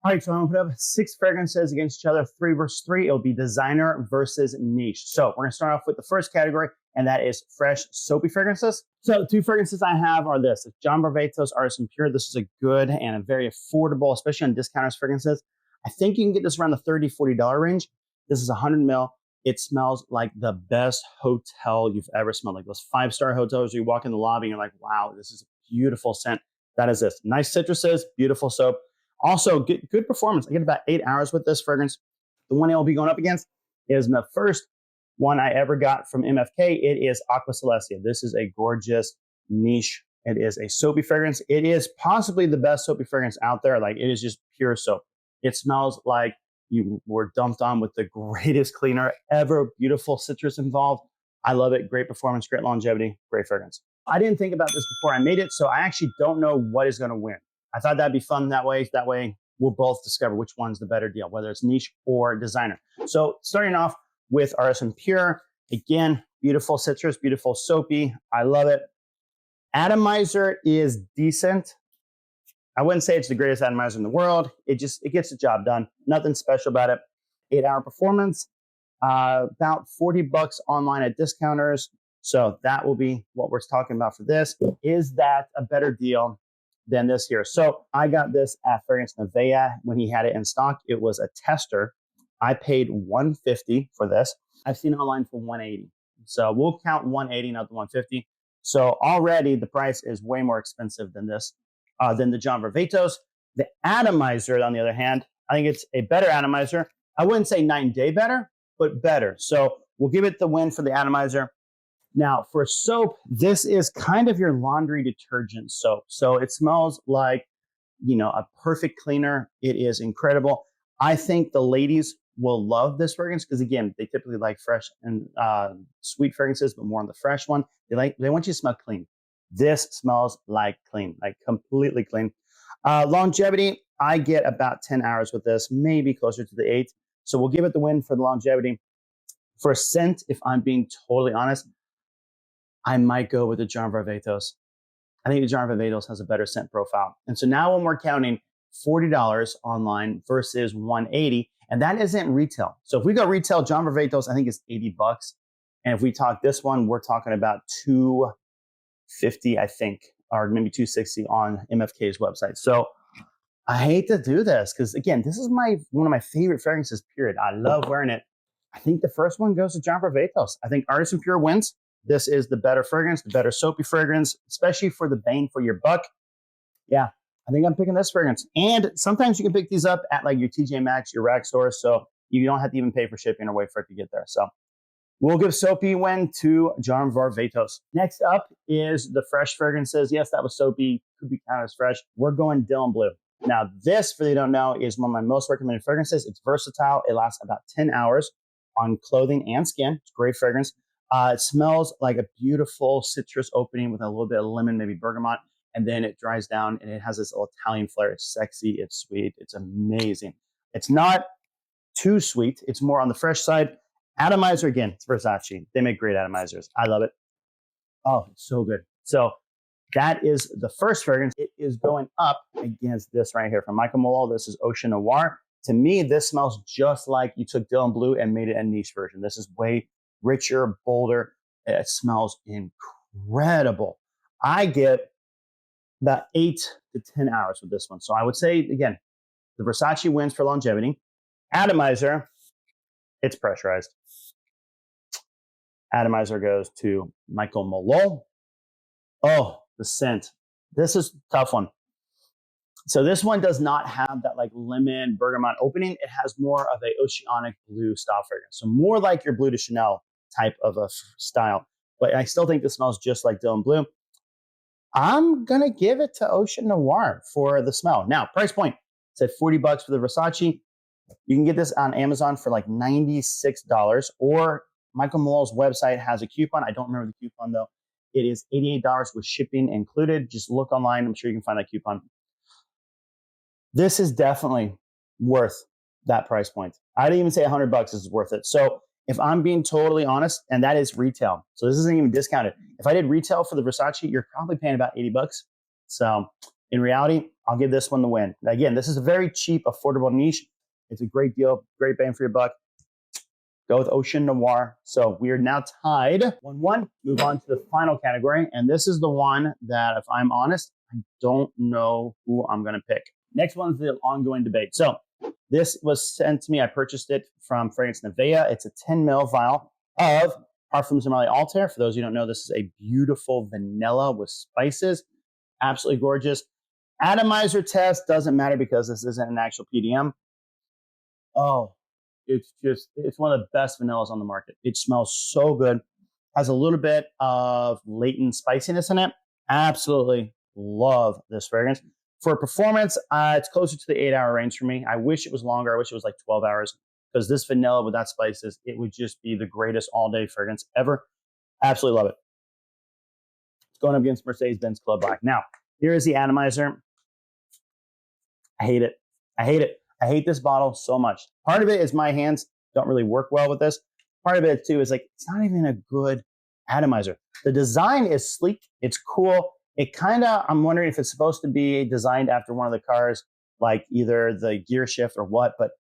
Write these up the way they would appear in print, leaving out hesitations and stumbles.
All right, so I'm gonna put up 6 fragrances against each other, 3 versus 3. It'll be designer versus niche. So we're gonna start off with the first category, and that is fresh soapy fragrances. So 2 fragrances I have are this. It's John Varvatos Artisan Pure. This is a good and a very affordable, especially on discounters fragrances. I think you can get this around the $30, $40 range. This is 100 ml. It smells like the best hotel you've ever smelled. Like those 5-star hotels where you walk in the lobby and you're like, wow, this is a beautiful scent. That is this. Nice citruses, beautiful soap. Also, good performance. I get about 8 hours with this fragrance. The one I'll be going up against is the first one I ever got from MFK. It is Aqua Celestia. This is a gorgeous niche. It is a soapy fragrance. It is possibly the best soapy fragrance out there. Like, it is just pure soap. It smells like you were dumped on with the greatest cleaner ever. Beautiful citrus involved. I love it. Great performance, great longevity, great fragrance. I didn't think about this before I made it, so I actually don't know what is going to win. I thought that'd be fun that way. That way we'll both discover which one's the better deal, whether it's niche or designer. So starting off with Artisan Pure, again, beautiful citrus, beautiful soapy. I love it. Atomizer is decent. I wouldn't say it's the greatest atomizer in the world. It gets the job done. Nothing special about it. 8-hour performance, about $40 online at discounters. So that will be what we're talking about for this. Is that a better deal than this here? So I got this at Fragrance Nevaeh when he had it in stock. It was a tester. I paid $150 for this. I've seen it online for $180. So we'll count $180, not the $150. So already the price is way more expensive than this, than the John Varvatos. The atomizer, on the other hand, I think it's a better atomizer. I wouldn't say 9-day better, but better. So we'll give it the win for the atomizer. Now, for soap, this is kind of your laundry detergent soap. So it smells like, a perfect cleaner. It is incredible. I think the ladies will love this fragrance because, again, they typically like fresh and sweet fragrances, but more on the fresh one. They want you to smell clean. This smells like clean, like completely clean. Longevity, I get about 10 hours with this, maybe closer to the 8. So we'll give it the win for the longevity. For scent, if I'm being totally honest, I might go with the John Varvatos. I think the John Varvatos has a better scent profile. And so now when we're counting $40 online versus $180, and that isn't retail. So if we go retail, John Varvatos, I think is $80. And if we talk this one, we're talking about $250, I think, or maybe $260 on MFK's website. So I hate to do this because, again, this is one of my favorite fragrances, period. I love wearing it. I think the first one goes to John Varvatos. I think Artisan Pure wins. This is the better fragrance, the better soapy fragrance, especially for the bang for your buck. Yeah, I think I'm picking this fragrance. And sometimes you can pick these up at like your TJ Maxx, your rack store, so you don't have to even pay for shipping or wait for it to get there. So we'll give soapy win to John Varvatos. Next up is the fresh fragrances. Yes, that was soapy, could be counted as fresh. We're going Dylan Blue. Now this, for those who don't know, is one of my most recommended fragrances. It's versatile. It lasts about 10 hours on clothing and skin. It's a great fragrance. It smells like a beautiful citrus opening with a little bit of lemon, maybe bergamot, and then it dries down and it has this little Italian flair. It's sexy, it's sweet, it's amazing. It's not too sweet. It's more on the fresh side. Atomizer, again, it's Versace. They make great atomizers. I love it. Oh, it's so good. So that is the first fragrance. It is going up against this right here from Michael Molo. This is Ocean Noir. To me, this smells just like you took Dylan Blue and made it a niche version. This is way richer, bolder. It smells incredible. I get about 8 to 10 hours with this one. So I would say, again, the Versace wins for longevity. Atomizer, it's pressurized. Atomizer goes to Michael Molo. Oh, the scent. This is a tough one. So this one does not have that like lemon bergamot opening. It has more of a oceanic blue style fragrance. So more like your Bleu de Chanel type of a style. But I still think this smells just like Dylan Blue. I'm going to give it to Ocean Noir for the smell. Now, price point. It's at $40 for the Versace. You can get this on Amazon for like $96, or Michael Molo's website has a coupon. I don't remember the coupon though. It is $88 with shipping included. Just look online. I'm sure you can find that coupon. This is definitely worth that price point. I'd even say $100 is worth it. So if I'm being totally honest, and that is retail, so this isn't even discounted. If I did retail for the Versace, you're probably paying about $80. So in reality, I'll give this one the win. Again, this is a very cheap, affordable niche. It's a great deal, great bang for your buck. Go with Ocean Noir. So we are now tied 1-1. Move on to the final category. And this is the one that, if I'm honest, I don't know who I'm going to pick. Next one's the ongoing debate. So this was sent to me. I purchased it from Fragrance Nevea. It's a 10 ml vial of Parfums de Marly Altair. For those who don't know, this is a beautiful vanilla with spices. Absolutely gorgeous. Atomizer test doesn't matter because this isn't an actual PDM. Oh, it's one of the best vanillas on the market. It smells so good. Has a little bit of latent spiciness in it. Absolutely love this fragrance. For performance, it's closer to the 8-hour range for me. I wish it was longer. I wish it was like 12 hours because this vanilla without spices, it would just be the greatest all-day fragrance ever. Absolutely love it. It's going up against Mercedes-Benz Club Black. Now, here is the atomizer. I hate it. I hate it. I hate this bottle so much. Part of it is my hands don't really work well with this. Part of it too is like, it's not even a good atomizer. The design is sleek. It's cool. It kind of, I'm wondering if it's supposed to be designed after one of the cars, like either the gear shift or what, but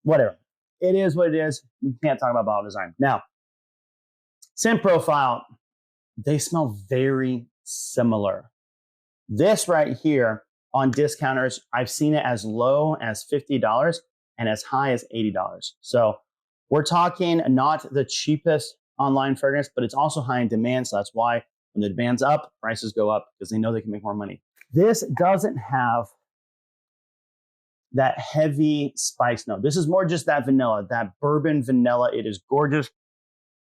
whatever. It is what it is. We can't talk about bottle design. Now, scent profile, they smell very similar. This right here on discounters, I've seen it as low as $50 and as high as $80. So we're talking not the cheapest online fragrance, but it's also high in demand. So that's why when the demand's up, prices go up because they know they can make more money. This doesn't have that heavy spice note. This is more just that vanilla, that bourbon vanilla. It is gorgeous.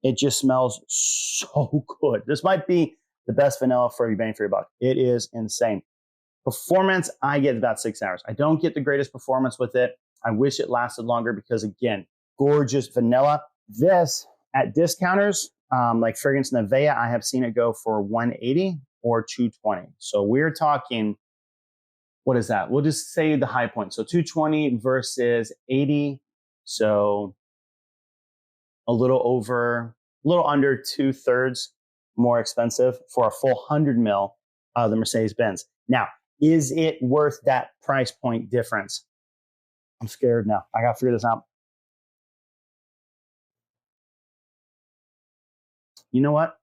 It just smells so good. This might be the best vanilla for your bang for your buck. It is insane. Performance, I get about 6 hours. I don't get the greatest performance with it. I wish it lasted longer because, again, gorgeous vanilla. This at discounters, like Fragrance Nevea, I have seen it go for $180 or $220. So we're talking, what is that? We'll just say the high point. So $220 versus $80. So a little under 2/3 more expensive for a full 100 ml of the Mercedes-Benz. Now, is it worth that price point difference? I'm scared now. I got to figure this out. You know what?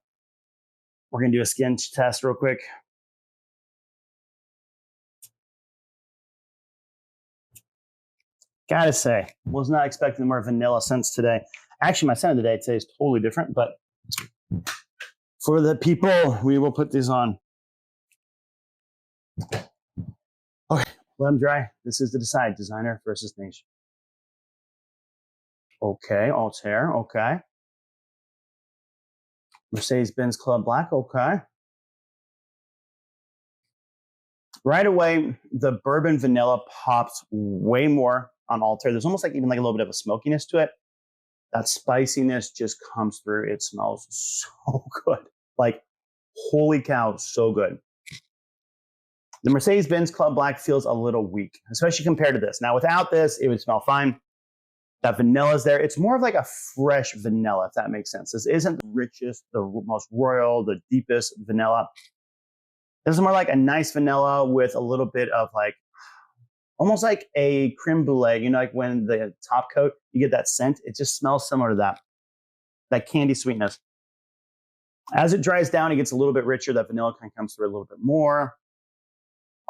We're going to do a skin test real quick. Gotta say, was not expecting more vanilla scents today. Actually, my scent of the day today is totally different, but for the people, we will put these on. Okay, let them dry. This is to decide, designer versus niche. Okay, Altair, okay. Mercedes-Benz Club Black, okay. Right away, the bourbon vanilla pops way more on Altair. There's almost like even like a little bit of a smokiness to it. That spiciness just comes through. It smells so good. Like, holy cow, so good. The Mercedes-Benz Club Black feels a little weak, especially compared to this. Now, without this, it would smell fine. That vanilla is there. It's more of like a fresh vanilla, if that makes sense. This isn't the richest, the most royal, the deepest vanilla. This is more like a nice vanilla with a little bit of like, almost like a creme brulee. You know, like when the top coat, you get that scent. It just smells similar to that candy sweetness. As it dries down, it gets a little bit richer. That vanilla kind of comes through a little bit more.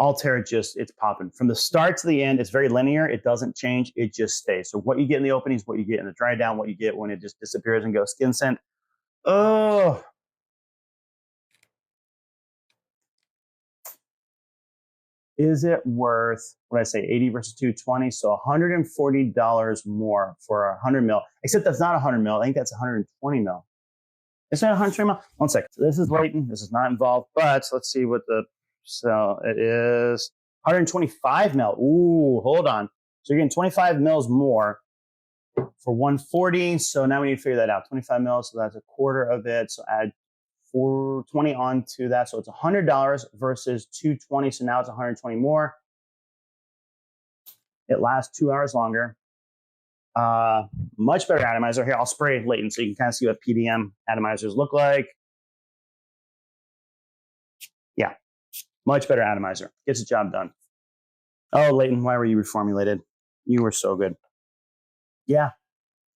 Altair, it's popping. From the start to the end, it's very linear. It doesn't change. It just stays. So what you get in the opening is what you get in the dry down, what you get when it just disappears and goes skin scent. Oh. Is it worth, what did I say, 80 versus 220? So $140 more for 100 mil. Except that's not 100 mil. I think that's 120 mil. It's not 120 mil. One second. So this is latent. This is not involved. But let's see what so it is 125 mil. Ooh, hold on. So you're getting 25 mils more for 140. So now we need to figure that out. 25 mils. So that's a quarter of it. So add 420 onto that. So it's $100 versus 220. So now it's 120 more. It lasts 2 hours longer. Much better atomizer. Here, I'll spray latent so you can kind of see what PDM atomizers look like. Yeah, Much better atomizer. Gets the job done. Oh, Leighton, why were you reformulated? You were so good. Yeah.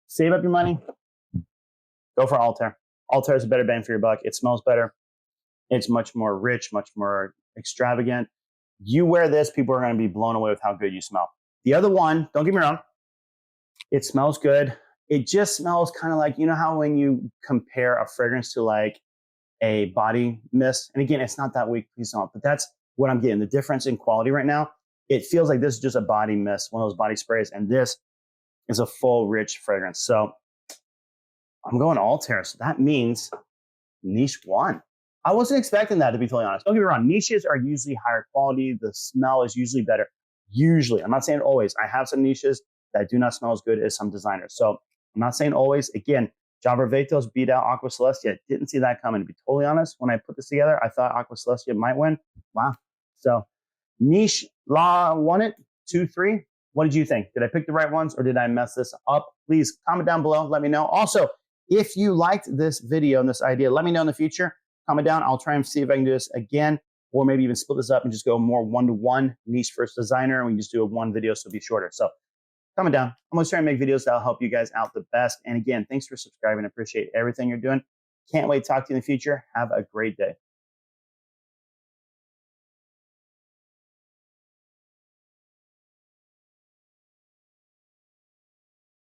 Save up your money. Go for Altair. Altair is a better bang for your buck. It smells better. It's much more rich, much more extravagant. You wear this, people are going to be blown away with how good you smell. The other one, don't get me wrong, it smells good. It just smells kind of like, you know how when you compare a fragrance to like a body mist, and again, it's not that weak, please don't, but that's what I'm getting. The difference in quality right now, it feels like this is just a body mist, one of those body sprays, and this is a full, rich fragrance. So I'm going Altair. So that means niche one. I wasn't expecting that, to be totally honest. Don't get me wrong. Niches are usually higher quality. The smell is usually better. Usually. I'm not saying always. I have some niches that do not smell as good as some designers. So I'm not saying always. Again, John Varvatos beat out Aqua Celestia. Didn't see that coming, to be totally honest. When I put this together, I thought Aqua Celestia might win. Wow. So niche law won it. 2, 3. What did you think? Did I pick the right ones or did I mess this up? Please comment down below. Let me know. Also, if you liked this video and this idea, let me know in the future. Comment down. I'll try and see if I can do this again, or maybe even split this up and just go more one-to-one, niche versus designer, and we can just do a one video so it'll be shorter. So comment down. I'm always trying to make videos that'll help you guys out the best. And again, thanks for subscribing. I appreciate everything you're doing. Can't wait to talk to you in the future. Have a great day.